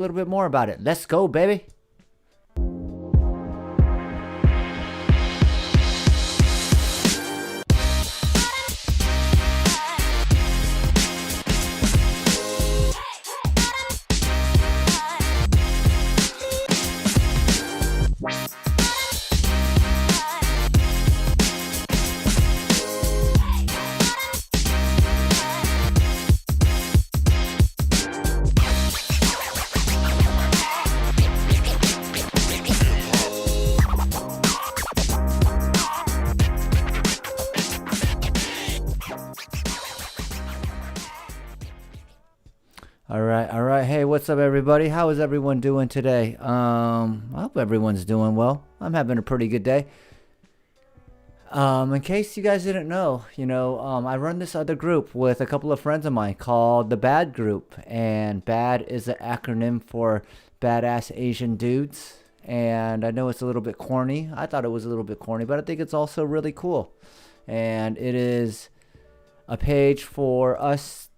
A little bit more about it. Let's go, baby. All right. Hey, what's up, everybody? How is everyone doing today? I hope everyone's doing well. I'm having a pretty good day. In case you guys didn't know, I run this other group with a couple of friends of mine called the BAD Group, and BAD is an acronym for Badass Asian Dudes. And I know it's a little bit corny. I thought it was a little bit corny, but I think it's also really cool. And it is a page for us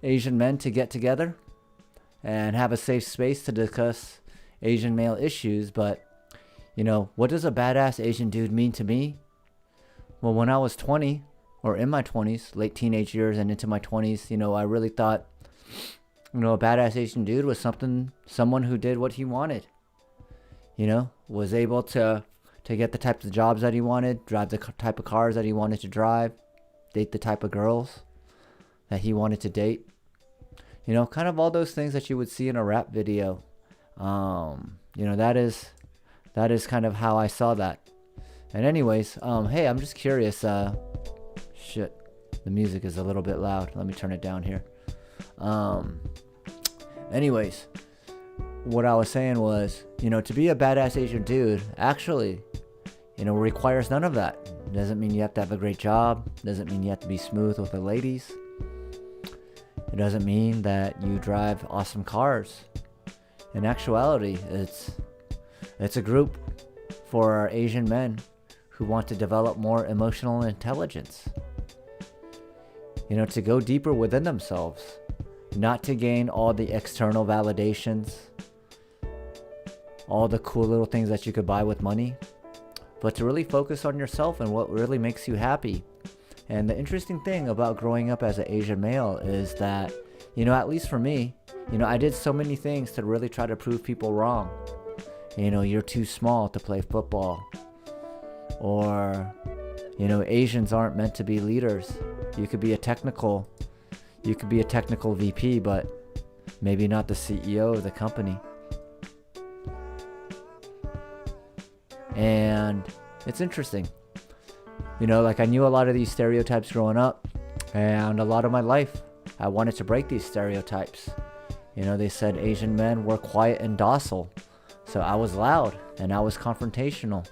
Asian men to get together and have a safe space to discuss Asian male issues. But, what does a badass Asian dude mean to me? Well, when I was 20, or in my 20s, late teenage years and into my 20s, I really thought, a badass Asian dude was someone who did what he wanted. Was able to get the types of jobs that he wanted, drive the type of cars that he wanted to drive, date the type of girls that he wanted to date. Kind of all those things that you would see in a rap video. That is kind of how I saw that. And anyways, hey, I'm just curious. Shit, the music is a little bit loud. Let me turn it down here. Anyways, what I was saying was, to be a badass Asian dude, actually, requires none of that. Doesn't mean you have to have a great job. Doesn't mean you have to be smooth with the ladies. It doesn't mean that you drive awesome cars. In actuality, it's a group for our Asian men who want to develop more emotional intelligence. To go deeper within themselves, not to gain all the external validations, all the cool little things that you could buy with money, but to really focus on yourself and what really makes you happy. And the interesting thing about growing up as an Asian male is that, at least for me, I did so many things to really try to prove people wrong. You're too small to play football. Or, Asians aren't meant to be leaders. You could be a technical VP, but maybe not the CEO of the company. And it's interesting. I knew a lot of these stereotypes growing up, and a lot of my life, I wanted to break these stereotypes. They said Asian men were quiet and docile, so I was loud and I was confrontational.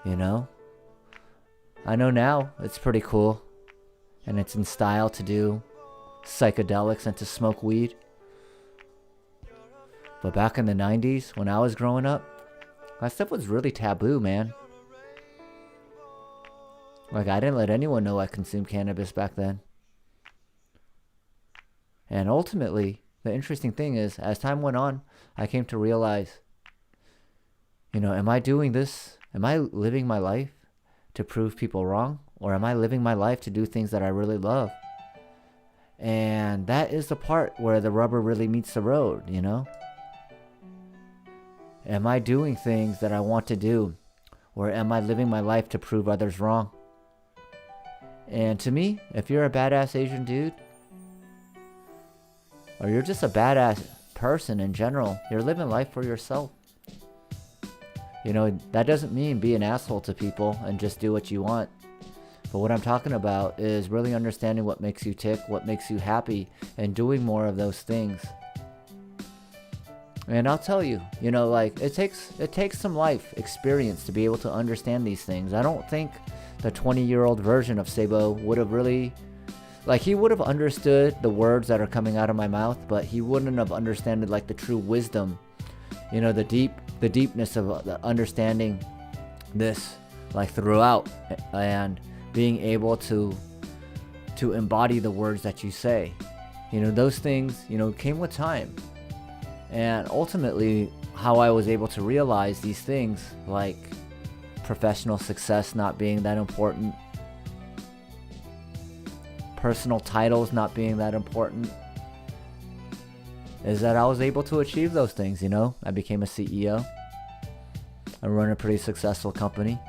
I know now it's pretty cool, and it's in style to do psychedelics and to smoke weed. But back in the 90s, when I was growing up, that stuff was really taboo, man. I didn't let anyone know I consumed cannabis back then. And ultimately, the interesting thing is, as time went on, I came to realize, am I doing this? Am I living my life to prove people wrong? Or am I living my life to do things that I really love? And that is the part where the rubber really meets the road, Am I doing things that I want to do? Or am I living my life to prove others wrong? And to me, if you're a badass Asian dude, or you're just a badass person in general, you're living life for yourself. That doesn't mean be an asshole to people and just do what you want. But what I'm talking about is really understanding what makes you tick, what makes you happy, and doing more of those things. And I'll tell you, it takes some life experience to be able to understand these things. I don't think the 20-year-old version of Sabo would have really, he would have understood the words that are coming out of my mouth, but he wouldn't have understood the true wisdom, the deepness of the understanding this throughout, and being able to embody the words that you say. Those things, came with time. And ultimately, how I was able to realize these things, like professional success not being that important, personal titles not being that important, is that I was able to achieve those things, you know? I became a CEO. I run a pretty successful company.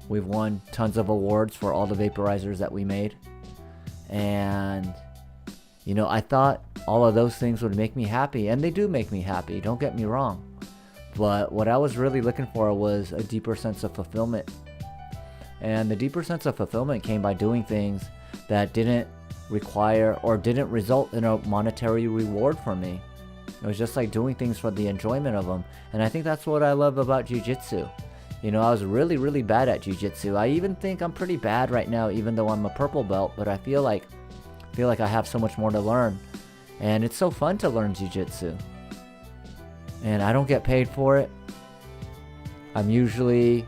We've won tons of awards for all the vaporizers that we made. And, you know, I thought all of those things would make me happy, and they do make me happy, don't get me wrong. But what I was really looking for was a deeper sense of fulfillment. And the deeper sense of fulfillment came by doing things that didn't require or didn't result in a monetary reward for me. It was just like doing things for the enjoyment of them. And I think that's what I love about jiu-jitsu. You know, I was really, really bad at jiu-jitsu. I even think I'm pretty bad right now, even though I'm a purple belt, but I feel like I have so much more to learn. And it's so fun to learn jiu-jitsu. And I don't get paid for it. I'm usually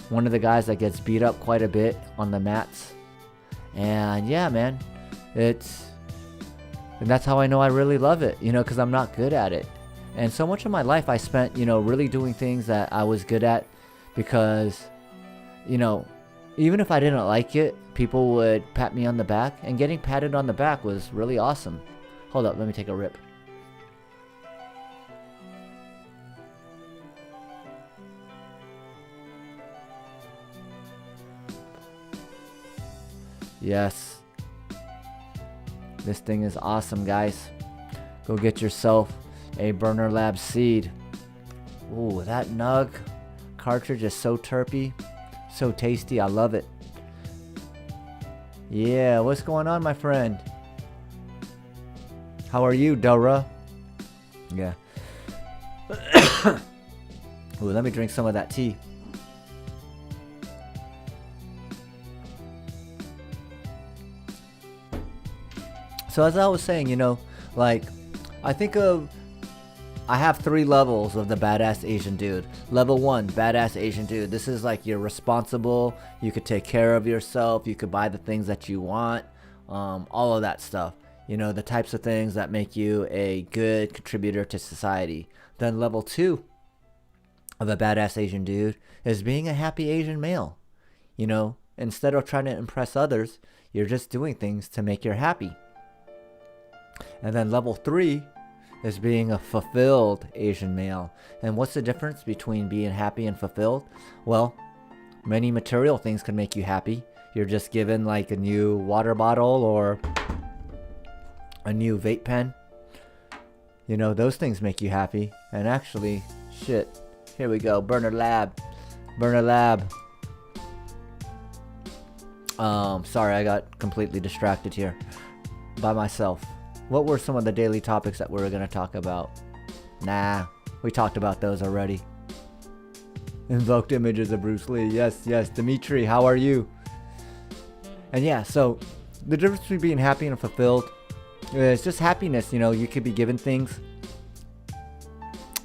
one of the guys that gets beat up quite a bit on the mats. And yeah, man, and that's how I know I really love it, you know, because I'm not good at it. And so much of my life I spent, you know, really doing things that I was good at because, you know, even if I didn't like it, people would pat me on the back, and getting patted on the back was really awesome. Hold up, let me take a rip. Yes. This thing is awesome, guys. Go get yourself a Burner Lab seed. Ooh, that Nug cartridge is so terpy, so tasty. I love it. Yeah, what's going on, my friend? How are you, Dora? Yeah. Ooh, let me drink some of that tea. So as I was saying, you know, like, I have 3 levels of the badass Asian dude. Level 1, badass Asian dude. This is like you're responsible, you could take care of yourself, you could buy the things that you want, all of that stuff. You know, the types of things that make you a good contributor to society. Then level 2 of a badass Asian dude is being a happy Asian male. You know, instead of trying to impress others, you're just doing things to make you happy. And then level 3 is being a fulfilled Asian male. And what's the difference between being happy and fulfilled? Well, many material things can make you happy. You're just given like a new water bottle or a new vape pen. You know, those things make you happy. And actually, shit, here we go, Burner Lab. Burner Lab. Sorry, I got completely distracted here by myself. What were some of the daily topics that we were going to talk about? Nah, we talked about those already. Invoked images of Bruce Lee. Yes, yes. Dimitri, how are you? And yeah, so the difference between being happy and fulfilled is just happiness. You know, you could be given things.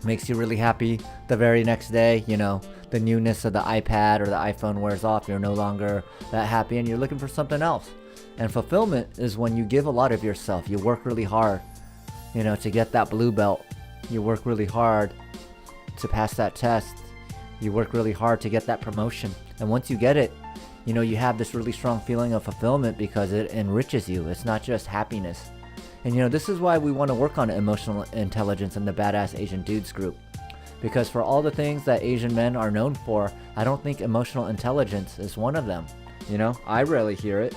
Makes you really happy the very next day. You know, the newness of the iPad or the iPhone wears off. You're no longer that happy and you're looking for something else. And fulfillment is when you give a lot of yourself. You work really hard, you know, to get that blue belt. You work really hard to pass that test. You work really hard to get that promotion. And once you get it, you know, you have this really strong feeling of fulfillment because it enriches you. It's not just happiness. And, you know, this is why we want to work on emotional intelligence in the Badass Asian Dudes group. Because for all the things that Asian men are known for, I don't think emotional intelligence is one of them. You know, I rarely hear it.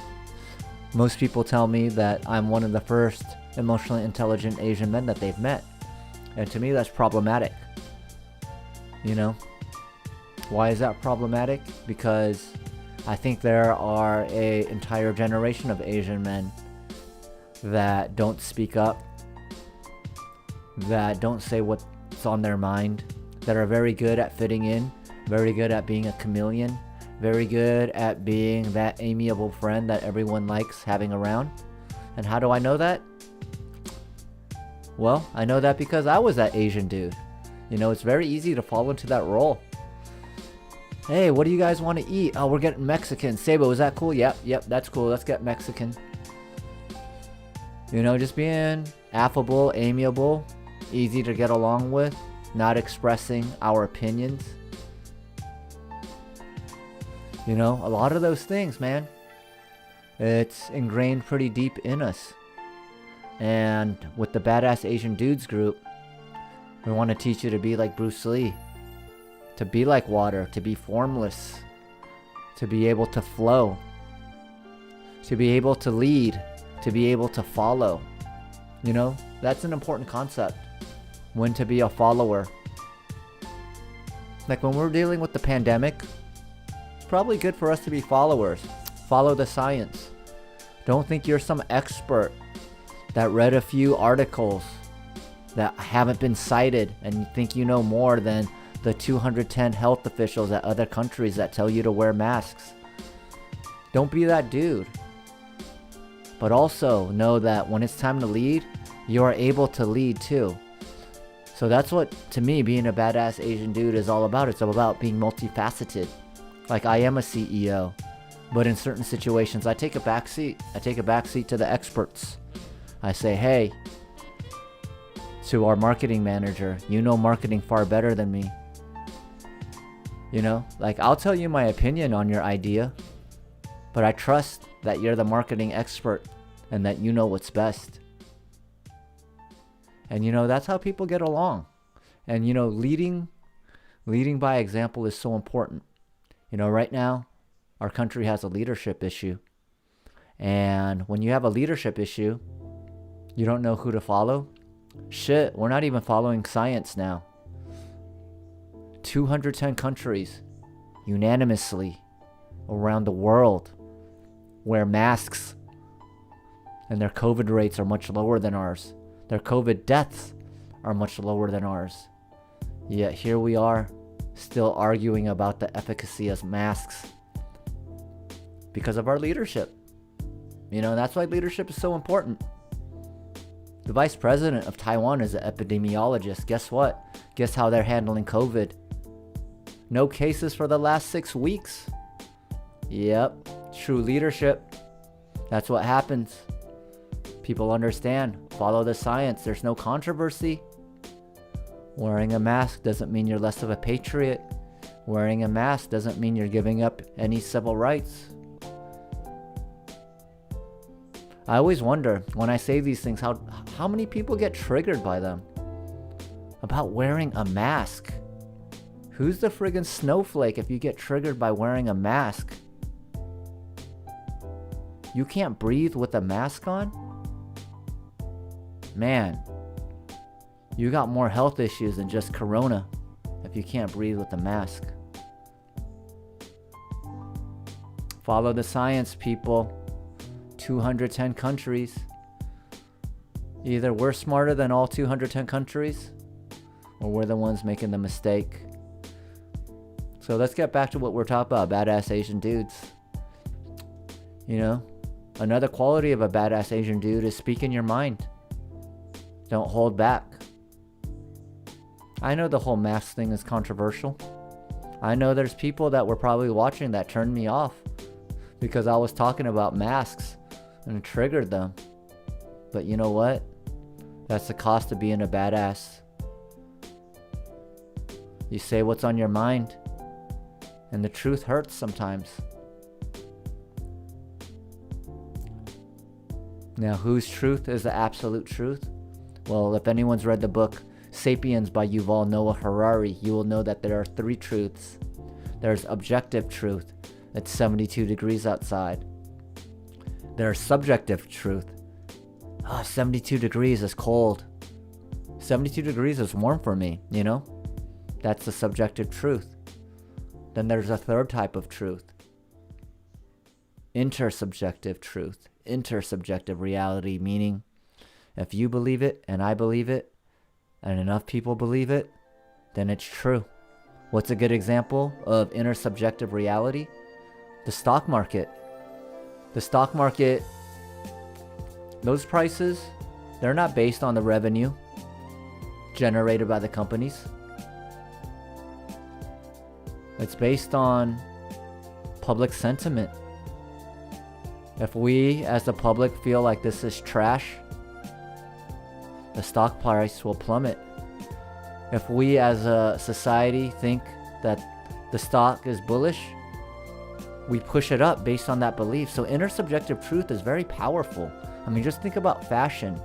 Most people tell me that I'm one of the first emotionally intelligent Asian men that they've met. And to me, that's problematic. You know? Why is that problematic? Because I think there are an entire generation of Asian men that don't speak up, that don't say what's on their mind, that are very good at fitting in, very good at being a chameleon, very good at being that amiable friend that everyone likes having around. And how do I know that? Well, I know that because I was that Asian dude. You know, it's very easy to fall into that role. Hey, what do you guys want to eat? Oh, we're getting Mexican. Sabo, is that cool? Yep, that's cool. Let's get Mexican. You know, just being affable, amiable, easy to get along with, not expressing our opinions. You know, a lot of those things, man, it's ingrained pretty deep in us. And with the Badass Asian Dudes group, we want to teach you to be like Bruce Lee, to be like water, to be formless, to be able to flow, to be able to lead, to be able to follow. You know, that's an important concept. When to be a follower. Like when we're dealing with the pandemic, it's probably good for us to be followers. Follow the science. Don't think you're some expert that read a few articles that haven't been cited and you think you know more than the 210 health officials at other countries that tell you to wear masks. Don't be that dude. But also know that when it's time to lead, you are able to lead too. So that's what, to me, being a badass Asian dude is all about. It's all about being multifaceted. Like I am a CEO, but in certain situations, I take a back seat. I take a back seat to the experts. I say, hey, to our marketing manager, you know marketing far better than me. You know, like I'll tell you my opinion on your idea, but I trust that you're the marketing expert and that you know what's best. And you know, that's how people get along. And you know, leading by example is so important. You know, right now, our country has a leadership issue. And when you have a leadership issue, you don't know who to follow. Shit, we're not even following science now. 210 countries unanimously around the world wear masks, and their COVID rates are much lower than ours. Their COVID deaths are much lower than ours. Yet here we are, still arguing about the efficacy of masks because of our leadership. You know, that's why leadership is so important. The vice president of Taiwan is an epidemiologist. Guess what? Guess how they're handling COVID? No cases for the last 6 weeks. Yep, true leadership. That's what happens. People understand. Follow the science. There's no controversy. Wearing a mask doesn't mean you're less of a patriot. Wearing a mask doesn't mean you're giving up any civil rights. I always wonder when I say these things how many people get triggered by them. About wearing a mask. Who's the friggin' snowflake if you get triggered by wearing a mask? You can't breathe with a mask on? Man, you got more health issues than just corona if you can't breathe with a mask. Follow the science, people. 210 countries. Either we're smarter than all 210 countries, or we're the ones making the mistake. So let's get back to what we're talking about, badass Asian dudes. You know, another quality of a badass Asian dude is speaking your mind. Don't hold back. I know the whole mask thing is controversial. I know there's people that were probably watching that turned me off because I was talking about masks and it triggered them. But you know what? That's the cost of being a badass. You say what's on your mind, and the truth hurts sometimes. Now, whose truth is the absolute truth? Well, if anyone's read the book Sapiens by Yuval Noah Harari, you will know that there are 3 truths. There's objective truth. It's 72 degrees outside. There's subjective truth. 72 degrees is cold. 72 degrees is warm for me, you know? That's the subjective truth. Then there's a third type of truth. Intersubjective truth. Intersubjective reality, meaning if you believe it and I believe it and enough people believe it, then it's true. What's a good example of intersubjective reality? The stock market. The stock market, those prices, they're not based on the revenue generated by the companies. It's based on public sentiment. If we as the public feel like this is trash, the stock price will plummet. If we as a society think that the stock is bullish, we push it up based on that belief. So inner subjective truth is very powerful. I mean, just think about fashion.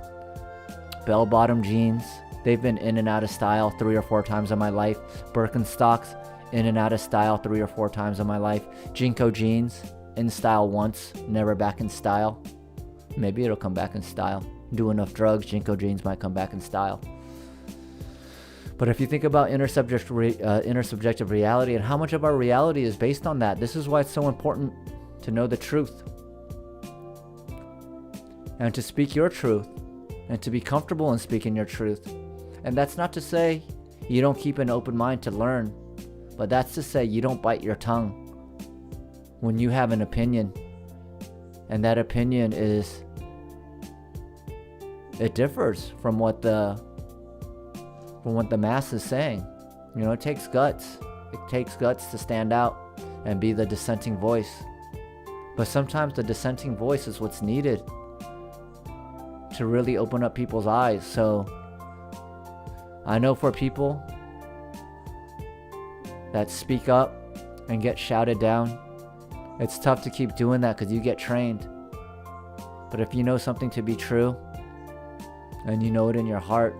Bell-bottom jeans, they've been in and out of style 3 or 4 times in my life. Birkenstocks, in and out of style 3 or 4 times in my life. Jinko jeans, in style once, never back in style. Maybe it'll come back in style. Do enough drugs, Jinko jeans might come back in style. But if you think about inner subjective reality and how much of our reality is based on that, this is why it's so important to know the truth and to speak your truth and to be comfortable in speaking your truth. And that's not to say you don't keep an open mind to learn, but that's to say you don't bite your tongue when you have an opinion. And that opinion it differs from what the mass is saying. You know, it takes guts. It takes guts to stand out and be the dissenting voice. But sometimes the dissenting voice is what's needed to really open up people's eyes. So I know for people that speak up and get shouted down, it's tough to keep doing that because you get trained. But if you know something to be true and you know it in your heart,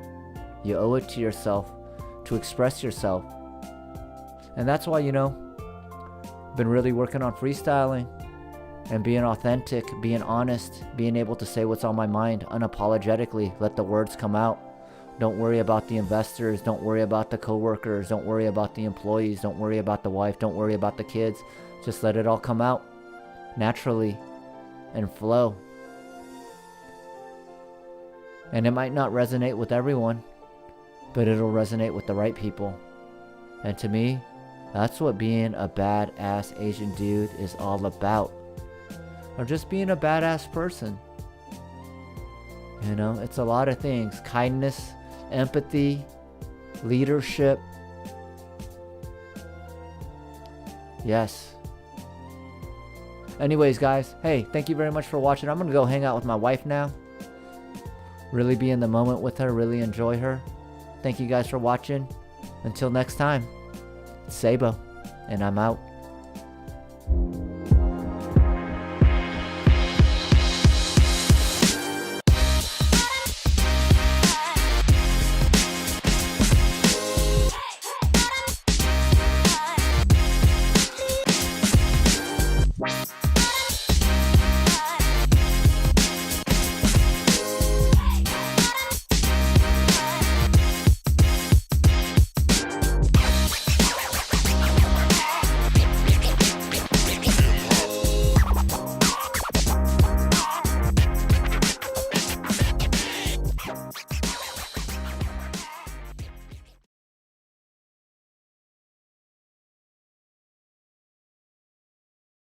you owe it to yourself to express yourself. And that's why, you know, I've been really working on freestyling and being authentic, being honest, being able to say what's on my mind unapologetically. Let the words come out. Don't worry about the investors. Don't worry about the coworkers. Don't worry about the employees. Don't worry about the wife. Don't worry about the kids. Just let it all come out naturally and flow. And it might not resonate with everyone, but it'll resonate with the right people. And to me, that's what being a badass Asian dude is all about. Or just being a badass person. You know, it's a lot of things. Kindness, empathy, leadership. Yes. Anyways, guys, hey, thank you very much for watching. I'm going to go hang out with my wife now. Really be in the moment with her, really enjoy her. Thank you guys for watching. Until next time, it's Sabo, and I'm out.